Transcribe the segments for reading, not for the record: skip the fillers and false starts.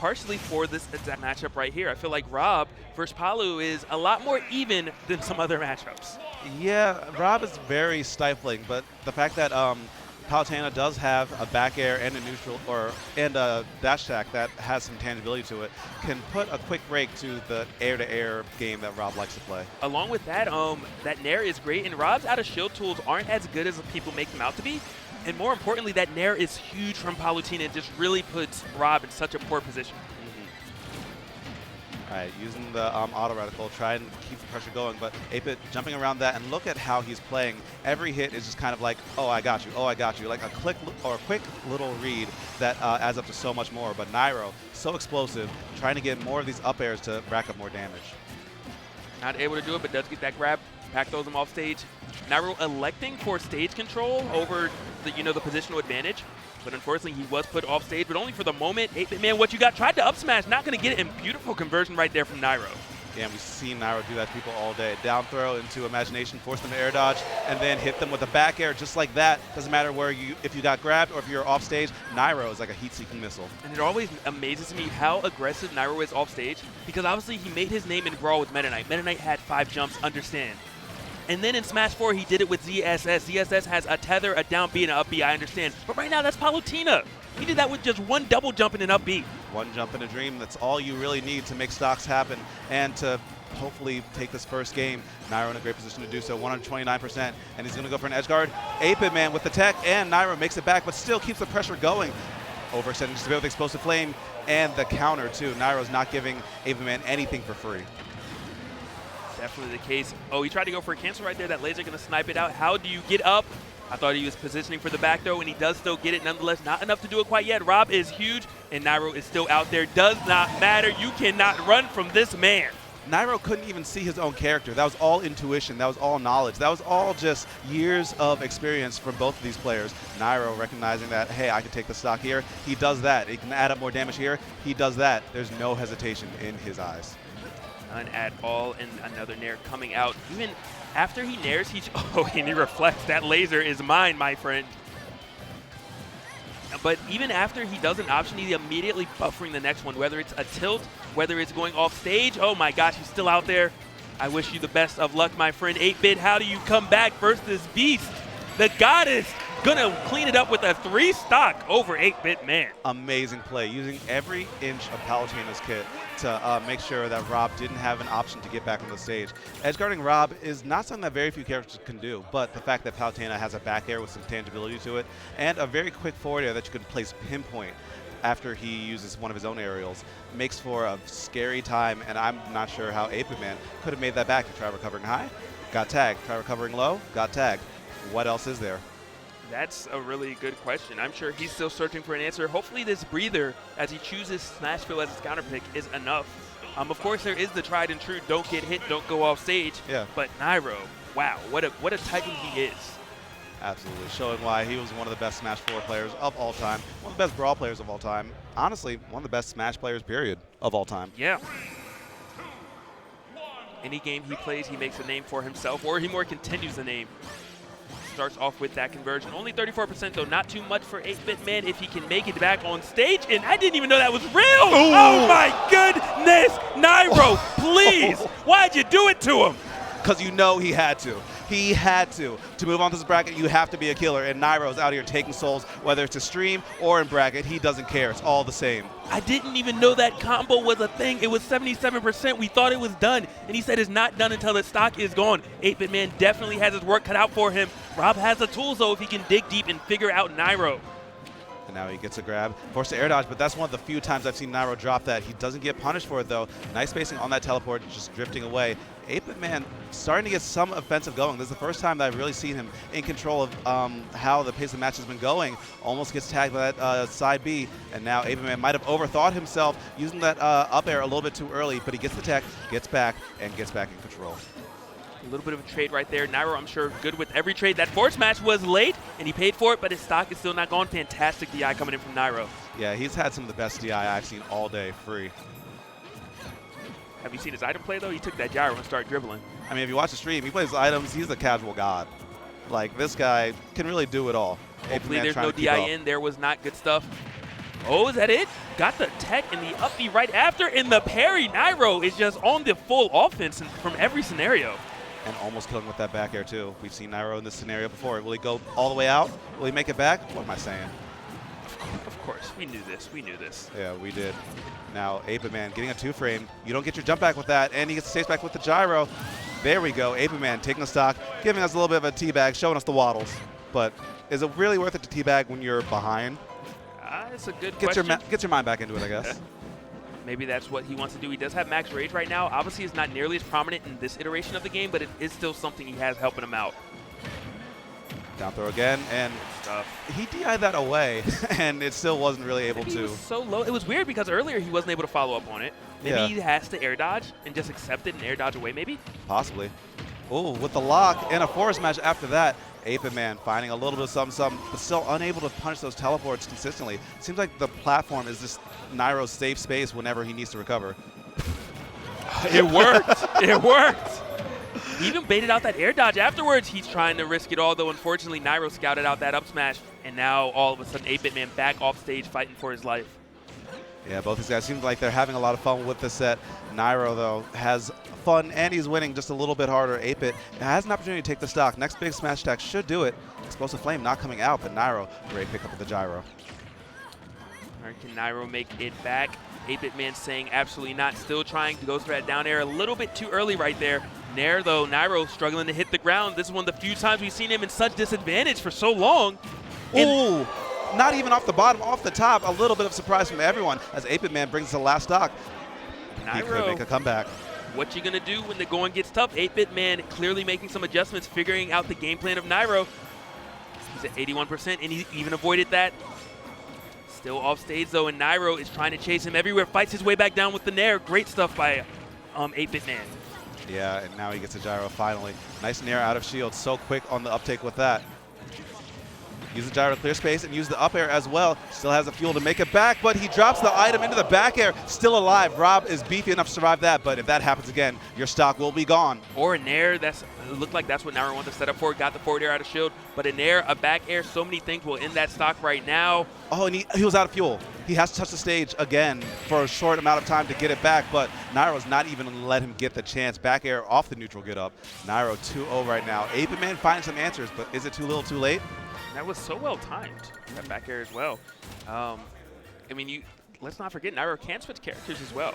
partially for this exact matchup right here. I feel like R.O.B versus Palu is a lot more even than some other matchups. Yeah, R.O.B is very stifling, but the fact that Palutena does have a back air and a neutral and a dash attack that has some tangibility to it can put a quick break to the air-to-air game that R.O.B likes to play. Along with that, that Nair is great, and R.O.B's out of shield tools aren't as good as people make them out to be. And more importantly, that Nair is huge from Palutena and just really puts R.O.B in such a poor position. All right, using the auto reticle, try and keep the pressure going, but 8BitMan jumping around that, and look at how he's playing. Every hit is just kind of like, oh, I got you, oh, I got you, like a quick little read that adds up to so much more. But Nairo, so explosive, trying to get more of these up airs to rack up more damage. Not able to do it, but does get that grab. Pack throws him off stage. Nairo electing for stage control over the the positional advantage. But unfortunately, he was put off stage, but only for the moment. 8BitMan, what you got? Tried to up smash, not going to get it, and beautiful conversion right there from Nairo. Yeah, we've seen Nairo do that to people all day. Down throw into imagination, force them to air dodge, and then hit them with a back air just like that. Doesn't matter if you got grabbed or if you're off stage, Nairo is like a heat-seeking missile. And it always amazes me how aggressive Nairo is off stage, because obviously he made his name in Brawl with Meta Knight. Meta Knight had 5 jumps, understand. And then in Smash 4, he did it with ZSS. ZSS has a tether, a down B, and an up B, I understand. But right now, that's Palutena. He did that with just 1 double jump and an up B. 1 jump in a dream, that's all you really need to make stocks happen and to hopefully take this first game. Nairo in a great position to do so, 129%, and he's going to go for an edge guard. 8BitMan with the tech, and Nairo makes it back, but still keeps the pressure going. Overextending just a bit with Explosive Flame, and the counter, too. Nairo's not giving 8BitMan anything for free. Definitely the case. Oh, he tried to go for a cancel right there. That laser going to snipe it out. How do you get up? I thought he was positioning for the back throw, and he does still get it. Nonetheless, not enough to do it quite yet. R.O.B is huge, and Nairo is still out there. Does not matter. You cannot run from this man. Nairo couldn't even see his own character. That was all intuition. That was all knowledge. That was all just years of experience from both of these players. Nairo recognizing that, hey, I can take the stock here. He does that. He can add up more damage here. He does that. There's no hesitation in his eyes. None at all, and another Nair coming out. Even after he Nairs, and he reflects. That laser is mine, my friend. But even after he does an option, he's immediately buffering the next one, whether it's a tilt, whether it's going off stage. Oh my gosh, he's still out there. I wish you the best of luck, my friend. 8-Bit, how do you come back versus this beast? The goddess gonna clean it up with a 3 stock over 8BitMan. Amazing play, using every inch of Palutena's kit to make sure that R.O.B didn't have an option to get back on the stage. Edgeguarding R.O.B is not something that very few characters can do, but the fact that Palutena has a back air with some tangibility to it, and a very quick forward air that you can place pinpoint after he uses one of his own aerials, makes for a scary time, and I'm not sure how 8BitMan could have made that back. To try recovering high, got tagged. Try recovering low, got tagged. What else is there? That's a really good question. I'm sure he's still searching for an answer. Hopefully this breather, as he chooses Smashville as his counter pick, is enough. Of course, there is the tried and true, don't get hit, don't go off stage. Yeah. But Nairo, wow, what a titan he is. Absolutely, showing why he was one of the best Smash 4 players of all time, one of the best Brawl players of all time, honestly, one of the best Smash players, period, of all time. Yeah. Any game he plays, he makes a name for himself, or he more continues the name. Starts off with that conversion. Only 34% though, not too much for 8BitMan if he can make it back on stage. And I didn't even know that was real. Ooh. Oh my goodness, Nairo, please. Why'd you do it to him? Because you know he had to. He had to. To move on to this bracket, you have to be a killer. And Nairo's out here taking souls, whether it's a stream or in bracket. He doesn't care. It's all the same. I didn't even know that combo was a thing. It was 77%. We thought it was done. And he said it's not done until the stock is gone. 8BitMan definitely has his work cut out for him. R.O.B has the tools, though, if he can dig deep and figure out Nairo. And now he gets a grab, forced to air dodge, but that's one of the few times I've seen Nairo drop that. He doesn't get punished for it, though. Nice spacing on that teleport, just drifting away. 8BitMan starting to get some offensive going. This is the first time that I've really seen him in control of how the pace of the match has been going. Almost gets tagged by that side B, and now 8BitMan might have overthought himself using that up air a little bit too early, but he gets the tech, gets back, and gets back in control. A little bit of a trade right there. Nairo, I'm sure, good with every trade. That force match was late, and he paid for it, but his stock is still not gone. Fantastic DI coming in from Nairo. Yeah, he's had some of the best DI I've seen all day, free. Have you seen his item play, though? He took that gyro and started dribbling. I mean, if you watch the stream, he plays items. He's a casual god. Like, this guy can really do it all. Hopefully there's no DI in. There was not good stuff. Oh, is that it? got the tech and the up B right after, and the parry. Nairo is just on the full offense from every scenario. And almost killing with that back air, too. We've seen Nairo in this scenario before. Will he go all the way out? Will he make it back? What am I saying? Of course, we knew this. We knew this. Yeah, we did. Now, 8BitMan getting a 2-frame. You don't get your jump back with that, and he gets the stage back with the gyro. There we go. 8BitMan taking the stock, giving us a little bit of a teabag, showing us the waddles. But is it really worth it to teabag when you're behind? It's a good question. Get your mind back into it, I guess. Maybe that's what he wants to do. He does have max rage right now. Obviously, it's not nearly as prominent in this iteration of the game, but it is still something he has helping him out. Down throw again, and he DI'd that away, and it still wasn't really able to. He was so low. It was weird because earlier he wasn't able to follow up on it. Maybe he has to air dodge and just accept it and air dodge away, maybe? Possibly. Oh, with the lock and a force match after that. 8BitMan finding a little bit of something, but still unable to punish those teleports consistently. Seems like the platform is just Nairo's safe space whenever he needs to recover. It worked. It worked. He even baited out that air dodge afterwards. He's trying to risk it all, though unfortunately Nairo scouted out that up smash, and now all of a sudden 8BitMan back off stage fighting for his life. Yeah, both these guys seem like they're having a lot of fun with this set. Nairo, though, has fun, and he's winning just a little bit harder. 8-Bit has an opportunity to take the stock. Next big smash attack should do it. Explosive Flame not coming out, but Nairo, great pickup with the gyro. All right, can Nairo make it back? 8BitMan saying absolutely not. Still trying to go for that down air a little bit too early right there. Nair, though, Nairo struggling to hit the ground. This is one of the few times we've seen him in such disadvantage for so long. Ooh, not even off the bottom, off the top. A little bit of surprise from everyone as 8BitMan brings the last stock. Nairo, he could make a comeback. What you gonna do when the going gets tough? 8BitMan clearly making some adjustments, figuring out the game plan of Nairo. He's at 81%, and he even avoided that. Still off stage, though, and Nairo is trying to chase him everywhere, fights his way back down with the Nair. Great stuff by 8BitMan. Yeah, and now he gets a gyro finally. Nice Nair out of shield, so quick on the uptake with that. Use the gyro to clear space and use the up air as well. Still has the fuel to make it back, but he drops the item into the back air. Still alive. R.O.B is beefy enough to survive that, but if that happens again, your stock will be gone. Or a Nair, it looked like that's what Nairo wanted to set up for. Got the forward air out of shield, but a Nair, a back air, so many things will end that stock right now. Oh, and he was out of fuel. He has to touch the stage again for a short amount of time to get it back, but Nairo's not even going to let him get the chance. Back air off the neutral get up. Nairo 2-0 right now. 8BitMan finding some answers, but is it too little too late? That was so well timed, that back air as well. I mean, let's not forget Nairo can switch characters as well.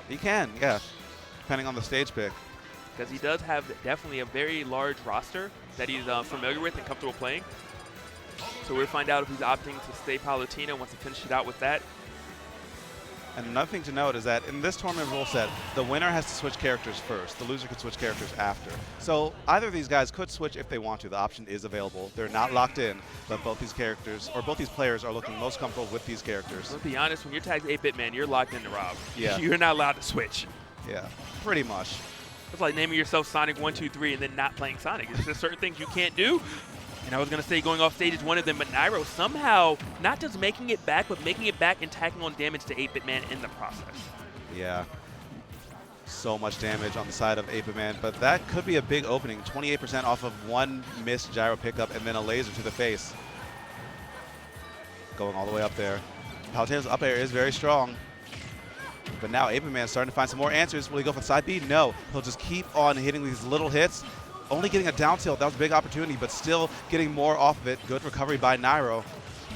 He can, yeah, depending on the stage pick. Because he does have definitely a very large roster that he's familiar with and comfortable playing. So we'll find out if he's opting to stay Palutena once he finishes it out with that. And another thing to note is that in this tournament rule set, the winner has to switch characters first. The loser can switch characters after. So either of these guys could switch if they want to. The option is available. They're not locked in, but both these characters, or both these players, are looking most comfortable with these characters. Let's be honest, when you're tagged 8BitMan, you're locked into R.O.B. Yeah. You're not allowed to switch. Yeah, pretty much. It's like naming yourself Sonic 1, 2, 3 and then not playing Sonic. There's just certain things you can't do. And I was going to say going off stage is one of them, but Nairo somehow not just making it back, but making it back and tacking on damage to 8BitMan in the process. Yeah. So much damage on the side of 8BitMan, but that could be a big opening. 28% off of one missed gyro pickup and then a laser to the face. Going all the way up there. Palutena's up air is very strong. But now 8BitMan starting to find some more answers. Will he go for the side B? No. He'll just keep on hitting these little hits. Only getting a down tilt. That was a big opportunity, but still getting more off of it. Good recovery by Nairo.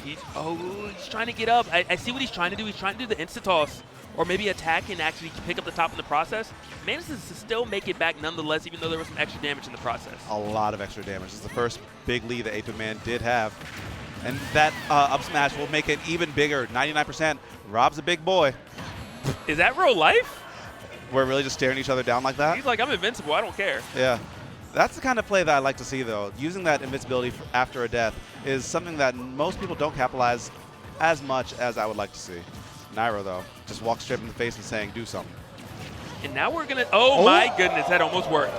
He's trying to get up. I see what he's trying to do. He's trying to do the insta-toss or maybe attack and actually pick up the top in the process. Manages to still make it back nonetheless, even though there was some extra damage in the process. A lot of extra damage. This is the first big lead that 8BitMan did have. And that up smash will make it even bigger. 99%. R.O.B's a big boy. Is that real life? We're really just staring each other down like that? He's like, I'm invincible. I don't care. Yeah. That's the kind of play that I like to see, though. Using that invincibility after a death is something that most people don't capitalize as much as I would like to see. Nairo, though, just walks straight in the face and saying, do something. And now we're going to – oh, my goodness. That almost worked.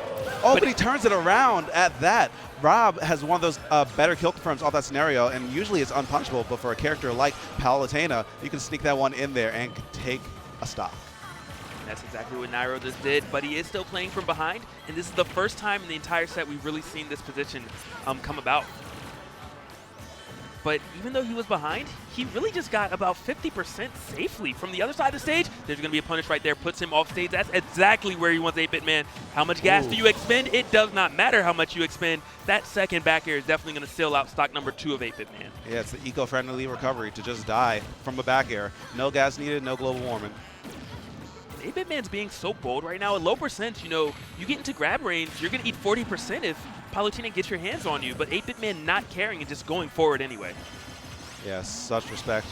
Oh, but he turns it around at that. R.O.B has one of those better kill confirms off that scenario, and usually it's unpunchable, but for a character like Palutena, you can sneak that one in there and take a stock. That's exactly what Nairo just did, but he is still playing from behind, and this is the first time in the entire set we've really seen this position come about. But even though he was behind, he really just got about 50% safely from the other side of the stage. There's going to be a punish right there, puts him off stage. That's exactly where he wants 8BitMan. How much gas do you expend? It does not matter how much you expend. That second back air is definitely going to seal out stock number 2 of 8BitMan. Yeah, it's the eco-friendly recovery to just die from a back air. No gas needed, no global warming. 8BitMan's being so bold right now. At low percent, you know, you get into grab range, you're going to eat 40% if Palutena gets your hands on you, but 8BitMan not caring and just going forward anyway. Yeah, such respect.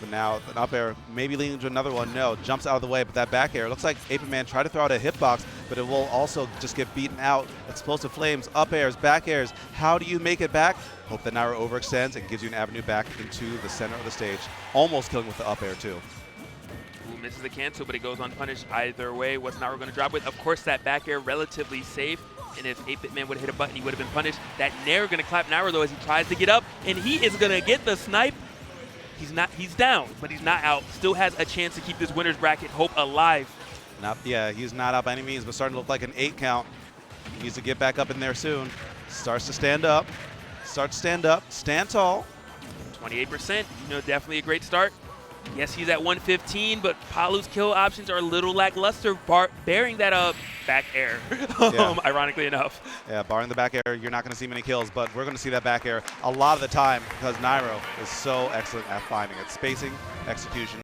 But now an up air, maybe leading to another one. No, jumps out of the way, but that back air, looks like 8BitMan tried to throw out a hitbox, but it will also just get beaten out. Explosive flames, up airs, back airs. How do you make it back? Hope that Nairo overextends and gives you an avenue back into the center of the stage. Almost killing with the up air too. Ooh, misses the cancel, but it goes unpunished either way. What's Nairo going to drop with? Of course, that back air relatively safe. And if 8BitMan would have hit a button, he would have been punished. That Nair going to clap Nairo, though, as he tries to get up. And he is going to get the snipe. He's down, but he's not out. Still has a chance to keep this winner's bracket hope alive. He's not out by any means, but starting to look like an 8 count. He needs to get back up in there soon. Starts to stand up. Stand tall. 28%, you know, definitely a great start. Yes, he's at 115, but Palu's kill options are a little lackluster, bearing that back air, ironically enough. Yeah, barring the back air, you're not going to see many kills, but we're going to see that back air a lot of the time because Nairo is so excellent at finding it. Spacing, execution,